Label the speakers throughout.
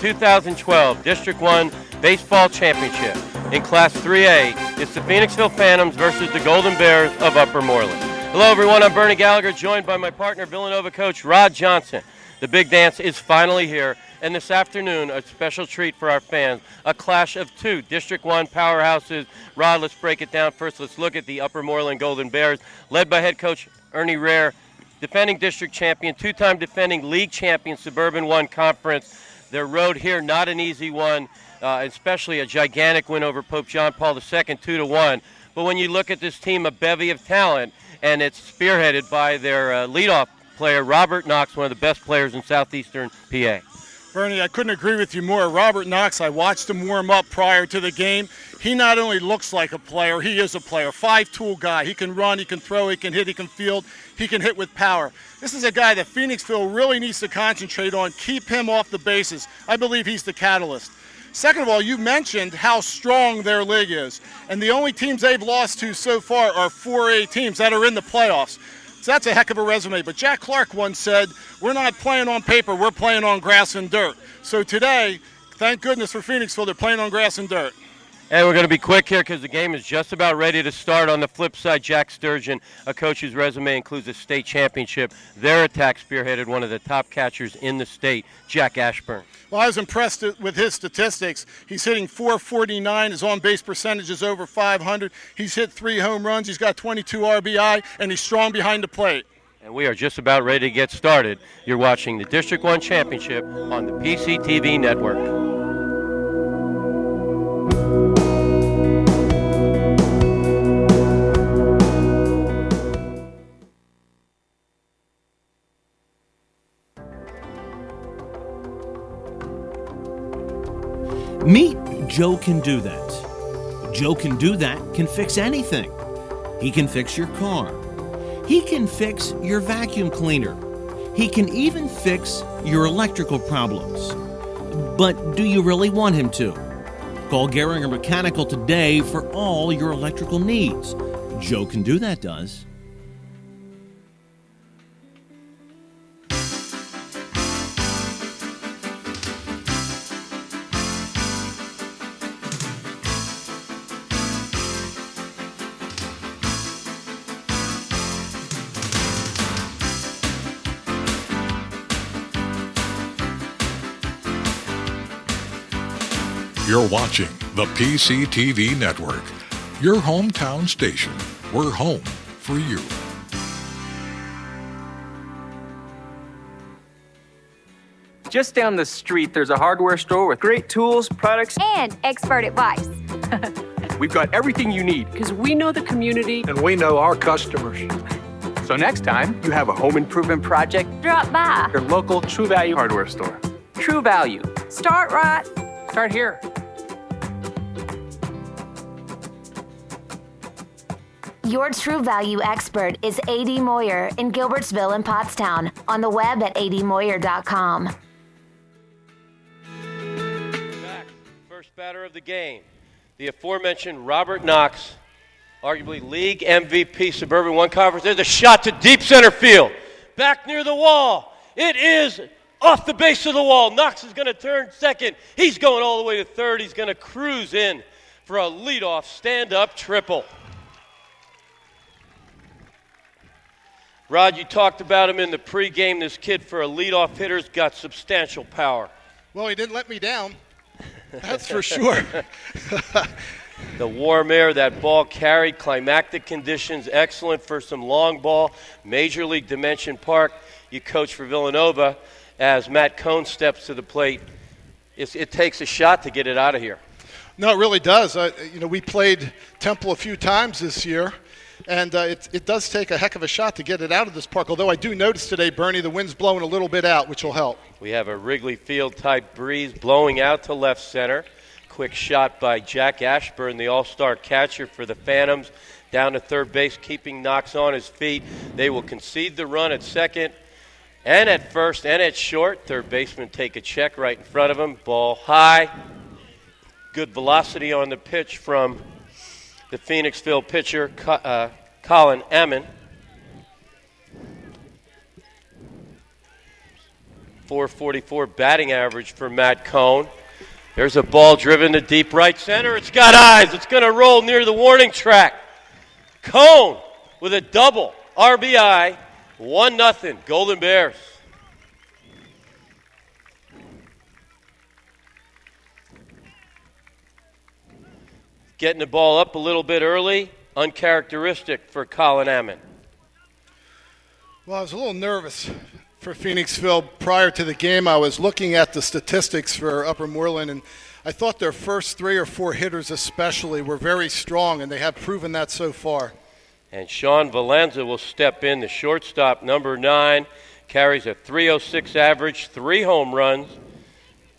Speaker 1: 2012 District 1 Baseball Championship. In Class 3A, it's the Phoenixville Phantoms versus the Golden Bears of Upper Moreland. Hello everyone, I'm Bernie Gallagher, joined by my partner Villanova coach Rod Johnson. The big dance is finally here, and this afternoon, a special treat for our fans, a clash of two District 1 powerhouses. Rod, let's break it down. First, let's look at the Upper Moreland Golden Bears, led by head coach Ernie Rare, defending district champion, two-time defending league champion, Suburban 1 Conference. Their road here, not an easy one, especially a gigantic win over Pope John Paul II, 2-1. But when you look at this team, a bevy of talent, and it's spearheaded by their leadoff player, Robert Knox, one of the best players in southeastern PA.
Speaker 2: Bernie, I couldn't agree with you more. Robert Knox, I watched him warm up prior to the game. He not only looks like a player, he is a player. Five-tool guy. He can run, he can throw, he can hit, he can field, he can hit with power. This is a guy that Phoenixville really needs to concentrate on, keep him off the bases. I believe he's the catalyst. Second of all, you mentioned how strong their league is. And the only teams they've lost to so far are 4A teams that are in the playoffs. So that's a heck of a resume. But Jack Clark once said, we're not playing on paper, we're playing on grass and dirt. So today, thank goodness for Phoenixville, they're playing on grass and dirt.
Speaker 1: And we're going to be quick here because the game is just about ready to start. On the flip side, Jack Sturgeon, a coach whose resume includes a state championship. Their attack spearheaded one of the top catchers in the state, Jack Ashburn.
Speaker 2: Well, I was impressed with his statistics. He's hitting .449. His on-base percentage is over .500. He's hit 3 home runs. He's got 22 RBI, and he's strong behind the plate.
Speaker 1: And we are just about ready to get started. You're watching the District 1 Championship on the PCTV Network.
Speaker 3: Meet Joe Can Do That. Joe Can Do That can fix anything. He can fix your car. He can fix your vacuum cleaner. He can even fix your electrical problems. But do you really want him to? Call Gehringer Mechanical today for all your electrical needs. Joe Can Do That does.
Speaker 4: You're watching the PCTV Network, your hometown station. We're home for you.
Speaker 5: Just down the street, there's a hardware store with great tools, products,
Speaker 6: and expert advice.
Speaker 5: We've got everything you need because we know the community
Speaker 7: and we know our customers.
Speaker 5: So next time you have a home improvement project,
Speaker 6: drop by
Speaker 5: your local True Value hardware store. True Value.
Speaker 6: Start right.
Speaker 5: Start here.
Speaker 6: Your True Value expert is A.D. Moyer in Gilbertsville and Pottstown. On the web at admoyer.com.
Speaker 1: Back, first batter of the game, the aforementioned Robert Knox, arguably league MVP, Suburban 1 Conference. There's a shot to deep center field. Back near the wall. It is off the base of the wall. Knox is going to turn second. He's going all the way to third. He's going to cruise in for a leadoff stand-up triple. Rod, you talked about him in the pregame. This kid, for a leadoff hitter's got substantial power.
Speaker 2: Well, he didn't let me down. That's for sure.
Speaker 1: The warm air, that ball carried, climactic conditions, excellent for some long ball. Major League Dimension Park, you coach for Villanova. As Matt Cohn steps to the plate, it takes a shot to get it out of here.
Speaker 2: No, it really does. We played Temple a few times this year, and it does take a heck of a shot to get it out of this park. Although I do notice today, Bernie, the wind's blowing a little bit out, which will help.
Speaker 1: We have a Wrigley Field-type breeze blowing out to left center. Quick shot by Jack Ashburn, the all-star catcher for the Phantoms, down to third base, keeping Knox on his feet. They will concede the run at second and at first and at short. Third baseman take a check right in front of him. Ball high. Good velocity on the pitch from the Phoenixville pitcher, Colin Ammon. .444 batting average for Matt Cohn. There's a ball driven to deep right center. It's got eyes. It's going to roll near the warning track. Cohn with a double RBI, 1-0 Golden Bears. Getting the ball up a little bit early, uncharacteristic for Colin Ammon.
Speaker 2: Well, I was a little nervous for Phoenixville prior to the game. I was looking at the statistics for Upper Moreland, and I thought their first 3 or 4 hitters especially were very strong, and they have proven that so far.
Speaker 1: And Sean Valenza will step in, the shortstop, number 9, carries a .306 average, 3 home runs.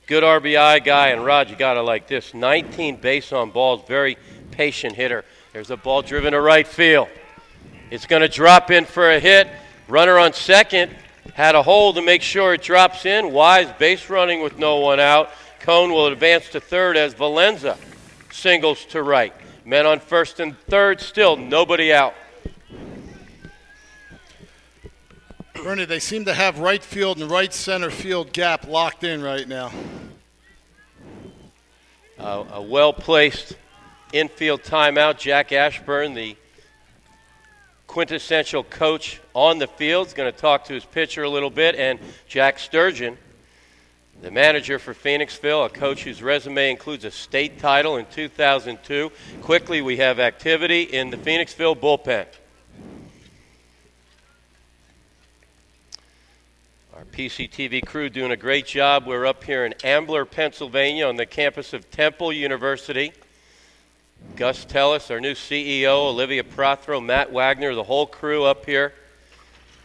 Speaker 1: Good RBI guy, and Rod, you got to like this, 19 base on balls, very patient hitter. There's a ball driven to right field. It's going to drop in for a hit. Runner on second had a hold to make sure it drops in. Wise base running with no one out. Cohn will advance to third as Valenza singles to right. Men on first and third, still nobody out.
Speaker 2: Bernie, they seem to have right field and right center field gap locked in right now.
Speaker 1: A well-placed infield timeout. Jack Ashburn, the quintessential coach on the field, is going to talk to his pitcher a little bit, and Jack Sturgeon, the manager for Phoenixville, a coach whose resume includes a state title in 2002. Quickly, we have activity in the Phoenixville bullpen. Our PCTV crew doing a great job. We're up here in Ambler, Pennsylvania on the campus of Temple University. Gus Tellis, our new CEO, Olivia Prothero, Matt Wagner, the whole crew up here.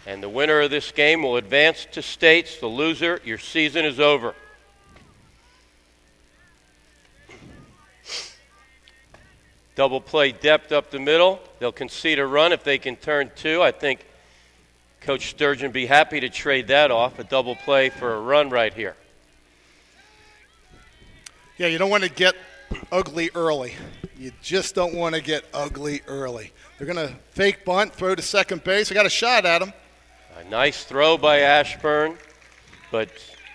Speaker 1: And the winner of this game will advance to states. The loser, your season is over. Double play depth up the middle. They'll concede a run if they can turn 2. I think Coach Sturgeon be happy to trade that off, a double play for a run right here.
Speaker 2: Yeah, you don't want to get ugly early. You just don't want to get ugly early. They're going to fake bunt, throw to second base. I got a shot at him.
Speaker 1: A nice throw by Ashburn, but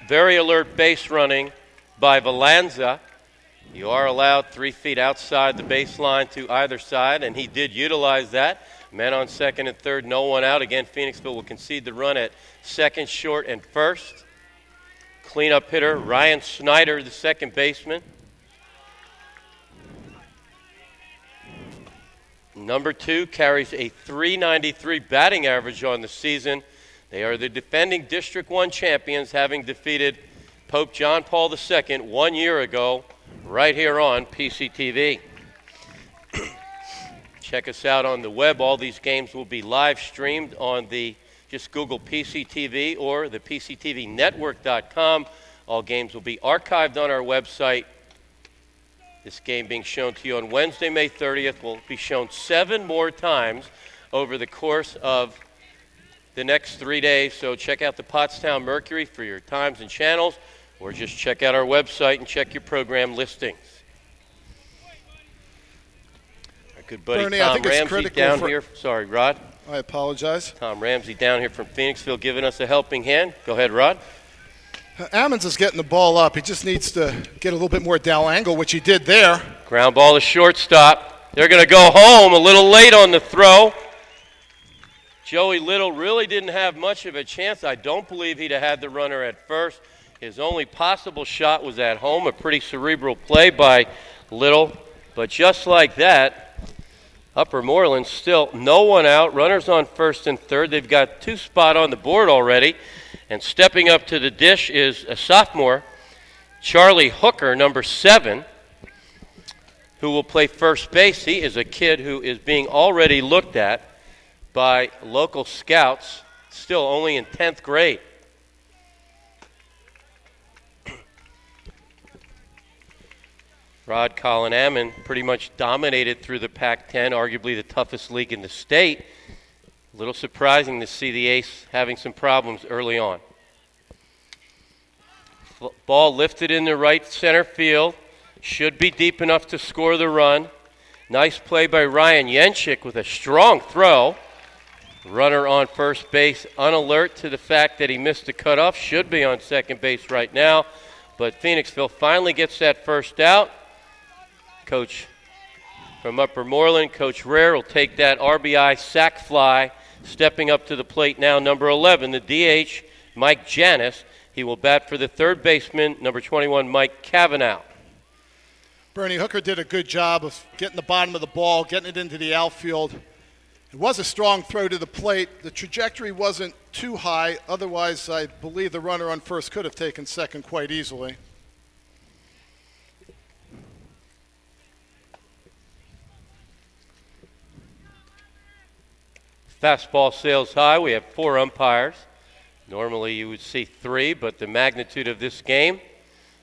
Speaker 1: very alert base running by Valenza. You are allowed 3 feet outside the baseline to either side, and he did utilize that. Men on second and third, no one out. Again, Phoenixville will concede the run at second, short, and first. Cleanup hitter Ryan Snyder, the second baseman. Number 2 carries a .393 batting average on the season. They are the defending District 1 champions, having defeated Pope John Paul II 1 year ago, right here on PCTV. Check us out on the web. All these games will be live streamed on just Google PCTV or the PCTV Network.com. All games will be archived on our website. This game being shown to you on Wednesday, May 30th, will be shown 7 more times over the course of the next 3 days. So check out the Pottstown Mercury for your times and channels, or just check out our website and check your program listings. Our good buddy
Speaker 2: Bernie,
Speaker 1: Tom Ramsey down here. Sorry, Rod.
Speaker 2: I apologize.
Speaker 1: Tom Ramsey down here from Phoenixville giving us a helping hand. Go ahead, Rod.
Speaker 2: Ammons is getting the ball up. He just needs to get a little bit more down angle, which he did there.
Speaker 1: Ground ball to shortstop. They're going to go home a little late on the throw. Joey Little really didn't have much of a chance. I don't believe he'd have had the runner at first. His only possible shot was at home, a pretty cerebral play by Little. But just like that, Upper Moreland still no one out. Runners on first and third. They've got 2 spot on the board already. And stepping up to the dish is a sophomore, Charlie Hooker, number 7, who will play first base. He is a kid who is being already looked at by local scouts, still only in 10th grade. Rod, Colin Ammon pretty much dominated through the Pac-10, arguably the toughest league in the state. A little surprising to see the Ace having some problems early on. Ball lifted in the right center field. Should be deep enough to score the run. Nice play by Ryan Yenchik with a strong throw. Runner on first base, unalert to the fact that he missed the cutoff. Should be on second base right now. But Phoenixville finally gets that first out. Coach from Upper Moreland, Coach Rare, will take that RBI sac fly. Stepping up to the plate now, number 11, the DH, Mike Janis. He will bat for the third baseman, number 21, Mike Cavanaugh.
Speaker 2: Bernie Hooker did a good job of getting the bottom of the ball, getting it into the outfield. It was a strong throw to the plate. The trajectory wasn't too high. Otherwise, I believe the runner on first could have taken second quite easily.
Speaker 1: Fastball sails high. We have 4 umpires. Normally you would see 3, but the magnitude of this game,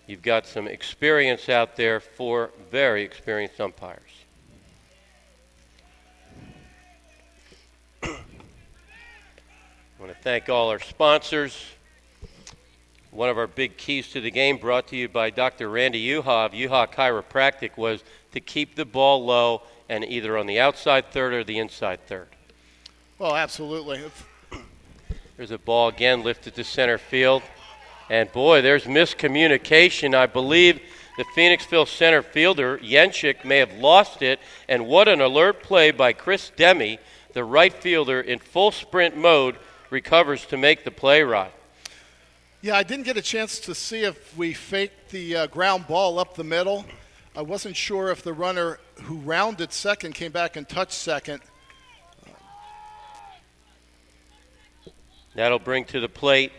Speaker 1: you've got some experience out there, 4 very experienced umpires. I want to thank all our sponsors. One of our big keys to the game, brought to you by Dr. Randy Uha of Uha Chiropractic, was to keep the ball low and either on the outside third or the inside third.
Speaker 2: Well, absolutely.
Speaker 1: There's a ball again lifted to center field. And boy, there's miscommunication. I believe the Phoenixville center fielder, Yenchik, may have lost it. And what an alert play by Chris Demi, the right fielder in full sprint mode, recovers to make the play, Rod.
Speaker 2: Yeah, I didn't get a chance to see if we faked the ground ball up the middle. I wasn't sure if the runner who rounded second came back and touched second.
Speaker 1: That'll bring to the plate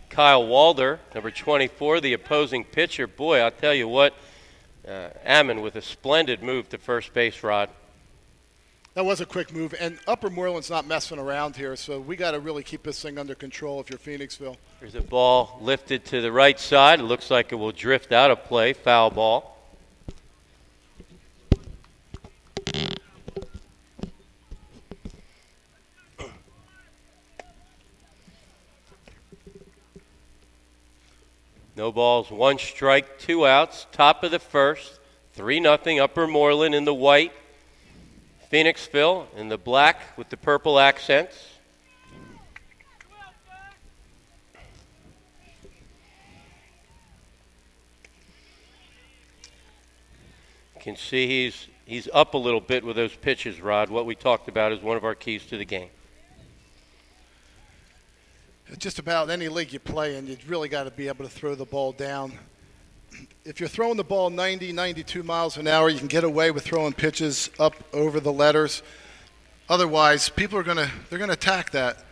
Speaker 1: Kyle Walder, number 24, the opposing pitcher. Boy, I'll tell you what, Ammon with a splendid move to first base, Rod.
Speaker 2: That was a quick move, and Upper Moreland's not messing around here, so we got to really keep this thing under control if you're Phoenixville.
Speaker 1: There's a ball lifted to the right side. It looks like it will drift out of play, foul ball. No balls, 1 strike, 2 outs, top of the first, 3-0, Upper Moreland in the white. Phoenixville in the black with the purple accents. You can see he's up a little bit with those pitches, Rod. What we talked about is one of our keys to the game.
Speaker 2: Just about any league you play in, you've really got to be able to throw the ball down. If you're throwing the ball 90, 92 miles an hour, you can get away with throwing pitches up over the letters. Otherwise, people are going to attack that.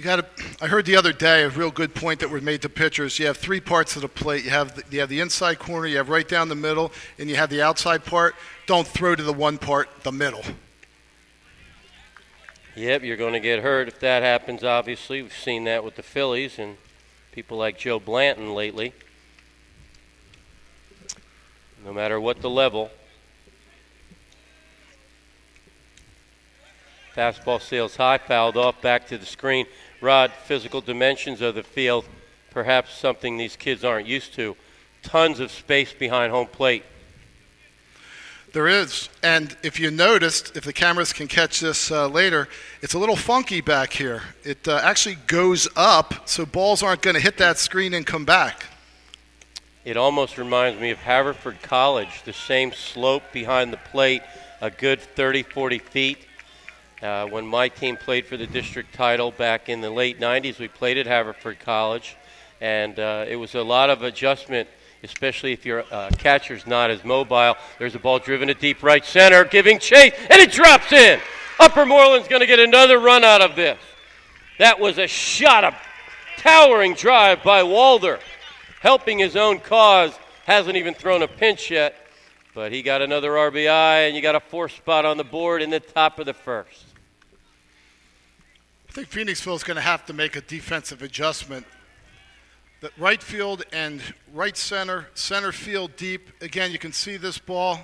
Speaker 2: I heard the other day a real good point that was made to pitchers. You have 3 parts of the plate. You have the inside corner, you have right down the middle, and you have the outside part. Don't throw to the one part, the middle.
Speaker 1: Yep, you're going to get hurt if that happens, obviously. We've seen that with the Phillies and people like Joe Blanton lately. No matter what the level. Fastball sails high, fouled off, back to the screen. Rod, physical dimensions of the field, perhaps something these kids aren't used to. Tons of space behind home plate.
Speaker 2: There is, and if you noticed, if the cameras can catch this later, it's a little funky back here. It actually goes up, so balls aren't going to hit that screen and come back.
Speaker 1: It almost reminds me of Haverford College, the same slope behind the plate, a good 30, 40 feet. When my team played for the district title back in the late 90s, we played at Haverford College, and it was a lot of adjustment, especially if your catcher's not as mobile. There's a ball driven to deep right center, giving chase, and it drops in. Upper Moreland's going to get another run out of this. That was a shot, a towering drive by Walder, helping his own cause. Hasn't even thrown a pinch yet, but he got another RBI, and you got a 4th spot on the board in the top of the first.
Speaker 2: I think Phoenixville is going to have to make a defensive adjustment. The right field and right center field deep. Again, you can see this ball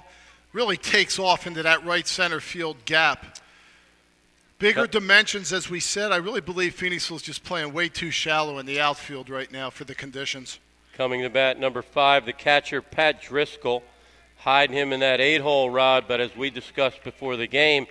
Speaker 2: really takes off into that right center field gap. Bigger dimensions, as we said. I really believe Phoenixville is just playing way too shallow in the outfield right now for the conditions.
Speaker 1: Coming to bat, number 5, the catcher, Pat Driscoll. Hiding him in that 8-hole, Rod, but as we discussed before the game,